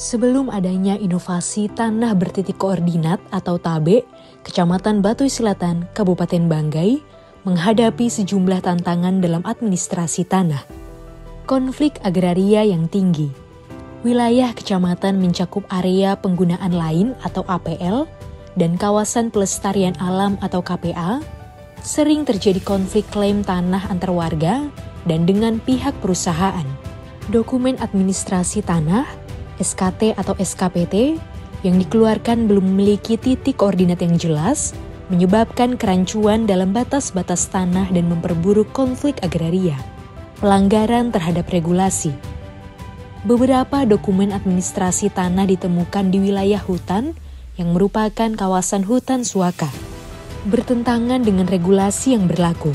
Sebelum adanya inovasi tanah bertitik koordinat atau TABE, Kecamatan Batuy Selatan, Kabupaten Banggai, menghadapi sejumlah tantangan dalam administrasi tanah. Konflik agraria yang tinggi. Wilayah kecamatan mencakup area penggunaan lain atau APL dan kawasan pelestarian alam atau KPA. Sering terjadi konflik klaim tanah antar warga dan dengan pihak perusahaan. Dokumen administrasi tanah SKT atau SKPT yang dikeluarkan belum memiliki titik koordinat yang jelas, menyebabkan kerancuan dalam batas-batas tanah dan memperburuk konflik agraria. Pelanggaran terhadap regulasi. Beberapa dokumen administrasi tanah ditemukan di wilayah hutan yang merupakan kawasan hutan suaka, bertentangan dengan regulasi yang berlaku.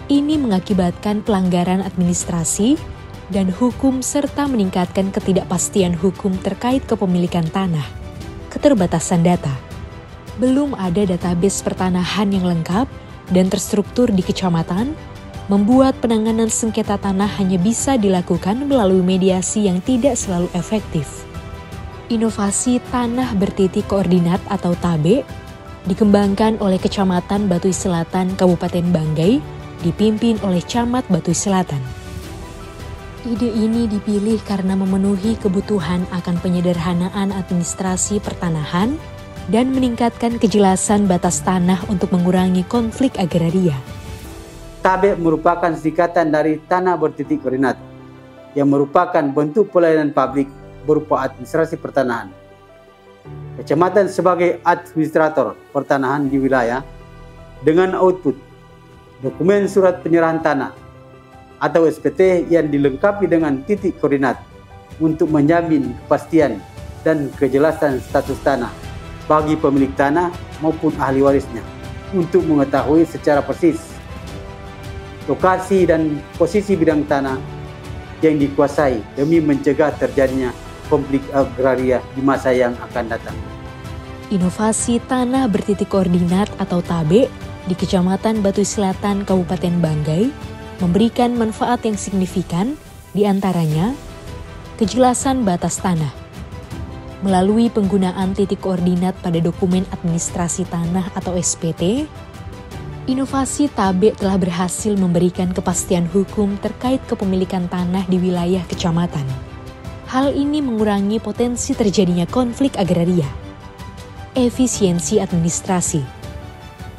Ini mengakibatkan pelanggaran administrasi dan hukum serta meningkatkan ketidakpastian hukum terkait kepemilikan tanah. Keterbatasan data. Belum ada database pertanahan yang lengkap dan terstruktur di kecamatan, membuat penanganan sengketa tanah hanya bisa dilakukan melalui mediasi yang tidak selalu efektif. Inovasi tanah bertitik koordinat atau TABE dikembangkan oleh Kecamatan Batuy Selatan, Kabupaten Banggai, dipimpin oleh Camat Batuy Selatan. Ide ini dipilih karena memenuhi kebutuhan akan penyederhanaan administrasi pertanahan dan meningkatkan kejelasan batas tanah untuk mengurangi konflik agraria. TABE merupakan singkatan dari Tanah Bertitik Koordinat yang merupakan bentuk pelayanan publik berupa administrasi pertanahan. Kecamatan sebagai administrator pertanahan di wilayah dengan output dokumen surat penyerahan tanah atau SPT yang dilengkapi dengan titik koordinat untuk menjamin kepastian dan kejelasan status tanah bagi pemilik tanah maupun ahli warisnya untuk mengetahui secara persis lokasi dan posisi bidang tanah yang dikuasai demi mencegah terjadinya konflik agraria di masa yang akan datang. Inovasi tanah bertitik koordinat atau TABE di Kecamatan Batuy Selatan, Kabupaten Banggai memberikan manfaat yang signifikan, diantaranya kejelasan batas tanah. Melalui penggunaan titik koordinat pada dokumen administrasi tanah atau SPT, inovasi TABE telah berhasil memberikan kepastian hukum terkait kepemilikan tanah di wilayah kecamatan. Hal ini mengurangi potensi terjadinya konflik agraria. Efisiensi administrasi.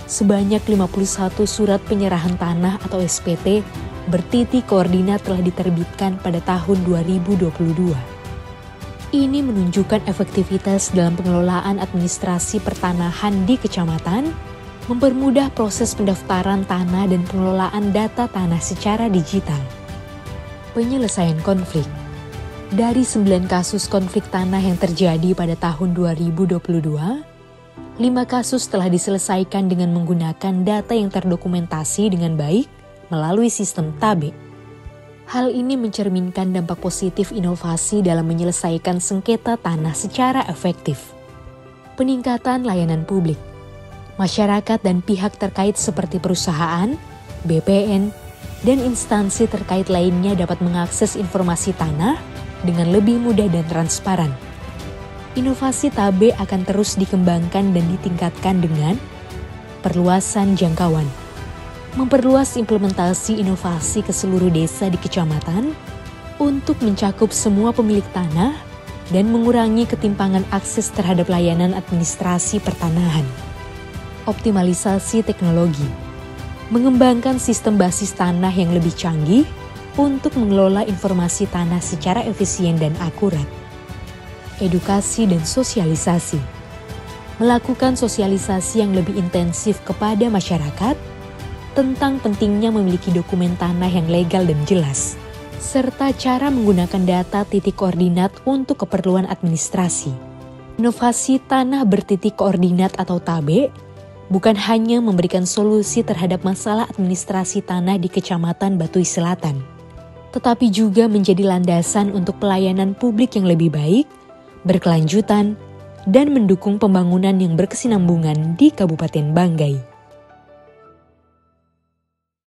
Sebanyak 51 surat penyerahan tanah atau SPT bertitik koordinat telah diterbitkan pada tahun 2022. Ini menunjukkan efektivitas dalam pengelolaan administrasi pertanahan di kecamatan, mempermudah proses pendaftaran tanah dan pengelolaan data tanah secara digital. Penyelesaian konflik. Dari 9 kasus konflik tanah yang terjadi pada tahun 2022, 5 kasus telah diselesaikan dengan menggunakan data yang terdokumentasi dengan baik melalui sistem TABE. Hal ini mencerminkan dampak positif inovasi dalam menyelesaikan sengketa tanah secara efektif. Peningkatan layanan publik. Masyarakat dan pihak terkait seperti perusahaan, BPN, dan instansi terkait lainnya dapat mengakses informasi tanah dengan lebih mudah dan transparan. Inovasi TABE akan terus dikembangkan dan ditingkatkan dengan perluasan jangkauan, memperluas implementasi inovasi ke seluruh desa di kecamatan untuk mencakup semua pemilik tanah dan mengurangi ketimpangan akses terhadap layanan administrasi pertanahan. Optimalisasi teknologi, mengembangkan sistem basis tanah yang lebih canggih untuk mengelola informasi tanah secara efisien dan akurat. Edukasi dan sosialisasi. Melakukan sosialisasi yang lebih intensif kepada masyarakat tentang pentingnya memiliki dokumen tanah yang legal dan jelas, serta cara menggunakan data titik koordinat untuk keperluan administrasi. Inovasi tanah bertitik koordinat atau TABE bukan hanya memberikan solusi terhadap masalah administrasi tanah di Kecamatan Batuy Selatan, tetapi juga menjadi landasan untuk pelayanan publik yang lebih baik, berkelanjutan, dan mendukung pembangunan yang berkesinambungan di Kabupaten Banggai.